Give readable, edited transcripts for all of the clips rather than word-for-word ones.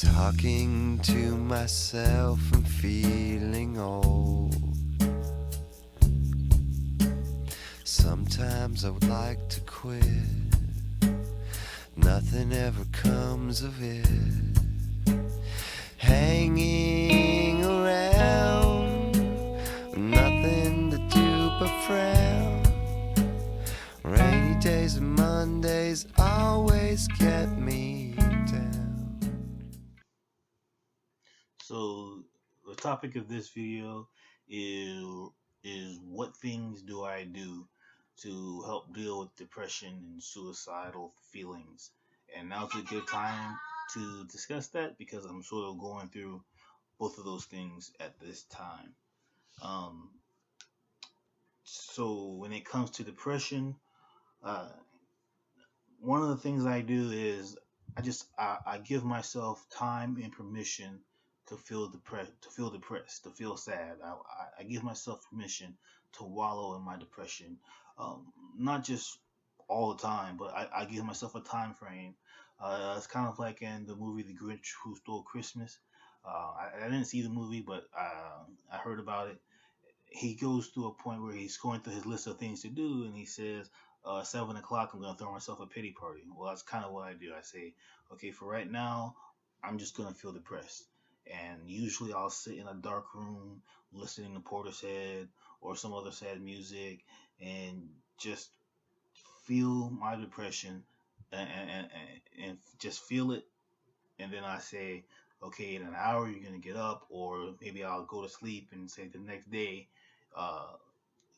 Talking to myself and feeling old. Sometimes I would like to quit. Nothing ever comes of it. Hanging around, nothing to do but frown. Rainy days and Mondays always get me down. So the topic of this video is what things do I do to help deal with depression and suicidal feelings. And now's a good time to discuss that because I'm sort of going through both of those things at this time. Um, so when it comes to depression, uh, one of the things I do is I give myself time and permission to feel depressed, to feel sad. I give myself permission to wallow in my depression, not just all the time, but I give myself a time frame. It's kind of like in the movie The Grinch Who Stole Christmas. I didn't see the movie, but I heard about it. He goes through a point where he's going through his list of things to do, and he says, 7 o'clock, I'm going to throw myself a pity party. Well, that's kind of what I do. I say, okay, for right now, I'm just going to feel depressed. And usually I'll sit in a dark room listening to Portishead or some other sad music and just feel my depression and just feel it. And then I say, okay, in an hour you're going to get up, or maybe I'll go to sleep and say the next day, uh,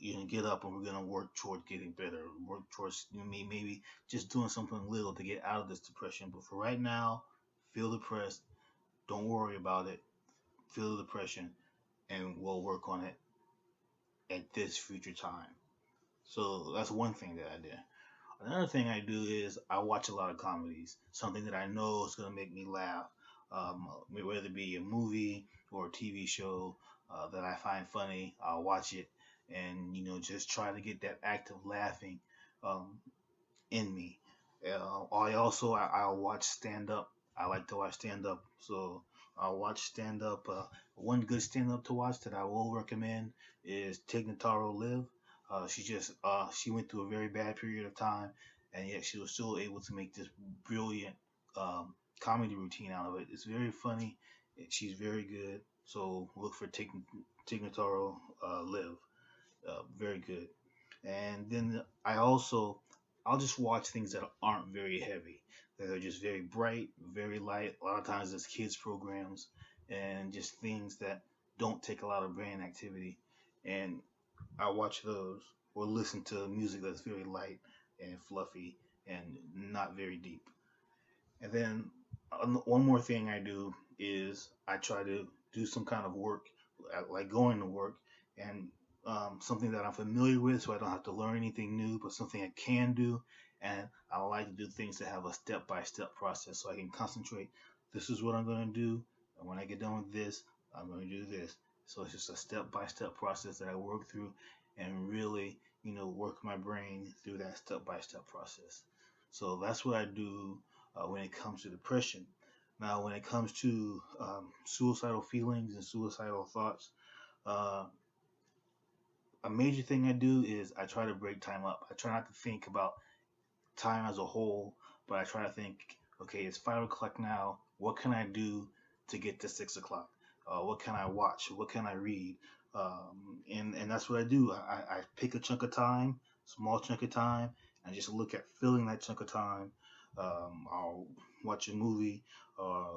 you know, get up and we're gonna work towards getting better. Work towards, you know, maybe just doing something little to get out of this depression. But for right now, feel depressed. Don't worry about it. Feel the depression, and we'll work on it at this future time. So that's one thing that I did. Another thing I do is I watch a lot of comedies. Something that I know is gonna make me laugh. Whether it be a movie or a TV show that I find funny, I'll watch it and just try to get that act of laughing um, in me. I'll watch stand up. I like to watch stand up, so I'll watch stand up. One good stand up to watch that I will recommend is Tig Notaro Live. She went through a very bad period of time, and yet she was still able to make this brilliant comedy routine out of it. It's very funny. She's very good. So look for Tig Notaro Live. Very good. And then I'll just watch things that aren't very heavy, that are just very bright, very light. A lot of times it's kids programs and just things that don't take a lot of brain activity, and I watch those or listen to music that's very light and fluffy and not very deep. And then one more thing I do is I try to do some kind of work, like going to work, and something that I'm familiar with, so I don't have to learn anything new, but something I can do. And I like to do things that have a step-by-step process, so I can concentrate. This is what I'm going to do, and when I get done with this, I'm going to do this. So it's just a step-by-step process that I work through, and really, work my brain through that step-by-step process. So that's what I do when it comes to depression. Now, when it comes to suicidal feelings and suicidal thoughts, uh, a major thing I do is I try to break time up. I try not to think about time as a whole, but I try to think, okay, it's 5 o'clock now. What can I do to get to 6 o'clock? What can I watch? What can I read? And that's what I do. I pick a chunk of time, small chunk of time, and just look at filling that chunk of time. I'll watch a movie.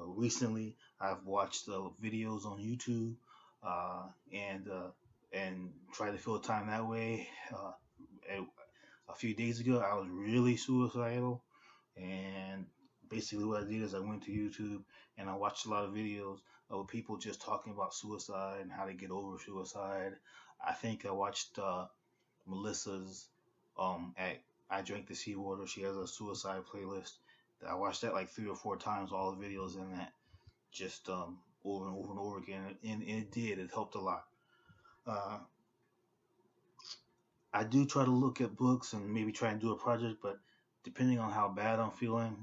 Recently, I've watched videos on YouTube, uh, and uh, and try to fill time that way. A few days ago, I was really suicidal, and basically what I did is I went to YouTube and I watched a lot of videos of people just talking about suicide and how to get over suicide. I think I watched Melissa's at I Drank the Seawater. She has a suicide playlist. I watched that like 3 or 4 times. All the videos in that, just over and over and over again, and it did. It helped a lot. Uh, I do try to look at books and maybe try and do a project, but depending on how bad I'm feeling,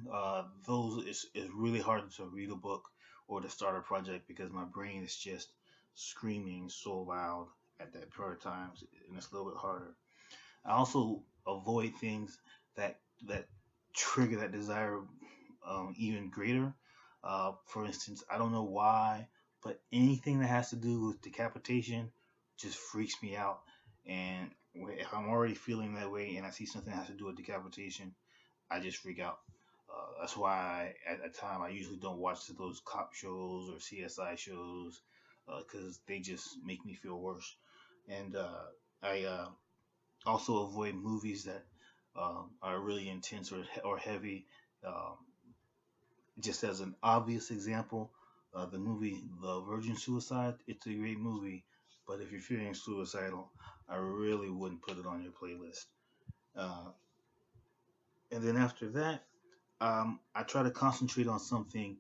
those is really hard to read a book or to start a project because my brain is just screaming so loud at that period of times, and it's a little bit harder. I also avoid things that that trigger that desire even greater. For instance, I don't know why, but anything that has to do with decapitation just freaks me out. And if I'm already feeling that way and I see something that has to do with decapitation, I just freak out. That's why at a time I usually don't watch those cop shows or CSI shows because they just make me feel worse. And I also avoid movies that are really intense or heavy. Um, just as an obvious example, the movie The Virgin Suicide, it's a great movie, but if you're feeling suicidal, I really wouldn't put it on your playlist. Uh, and then after that, I try to concentrate on something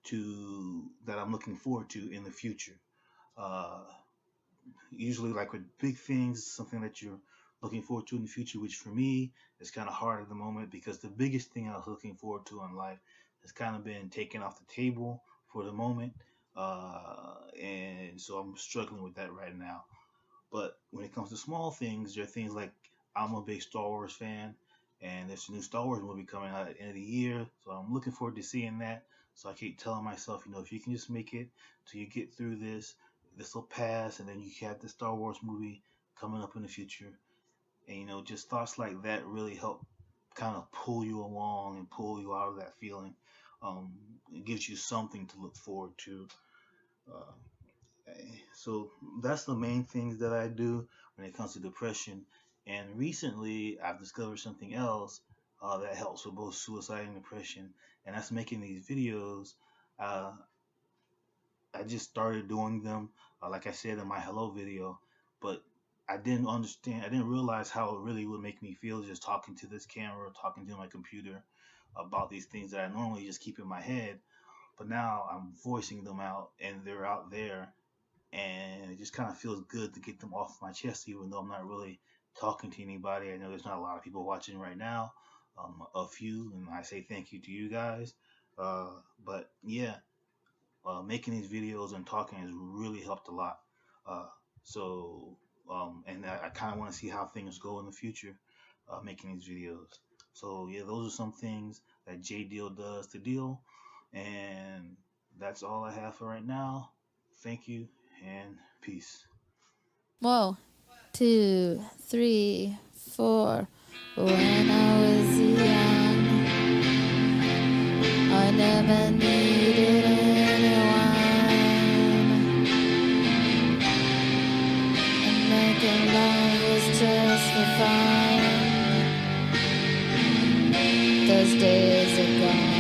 to that I'm looking forward to in the future. Uh, Usually, like with big things, something that you're looking forward to in the future, which for me is kind of hard at the moment because the biggest thing I was looking forward to in life has kind of been taken off the table for the moment. And so I'm struggling with that right now. But when it comes to small things, there are things like I'm a big Star Wars fan, and there's a new Star Wars movie coming out at the end of the year, so I'm looking forward to seeing that. So I keep telling myself, if you can just make it till you get through this, this will pass, and then you have the Star Wars movie coming up in the future. And just thoughts like that really help kind of pull you along and pull you out of that feeling. Um, it gives you something to look forward to. Uh, so that's the main things that I do when it comes to depression. And recently, I've discovered something else that helps with both suicide and depression, and that's making these videos. Uh, I just started doing them, like I said in my hello video, but I didn't understand, I didn't realize how it really would make me feel just talking to this camera, talking to my computer about these things that I normally just keep in my head. But now I'm voicing them out and they're out there, and it just kind of feels good to get them off my chest, even though I'm not really talking to anybody. I know there's not a lot of people watching right now, a few, and I say thank you to you guys. But yeah, making these videos and talking has really helped a lot. Uh, and I kind of want to see how things go in the future, making these videos. So yeah, those are some things that J Deal does to deal, and that's all I have for right now. Thank you and peace. Whoa. 2, 3, 4. When I was young, I never needed anyone, and making love was just for fun. Those days are gone.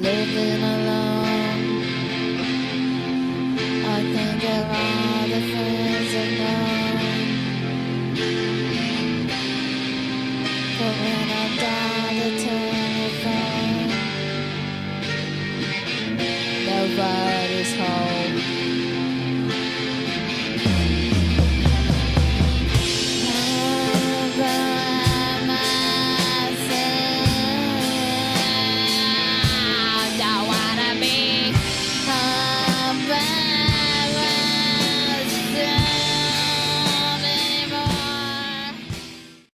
Living alone, I think of all the friends I've known. But when I dial the telephone, nobody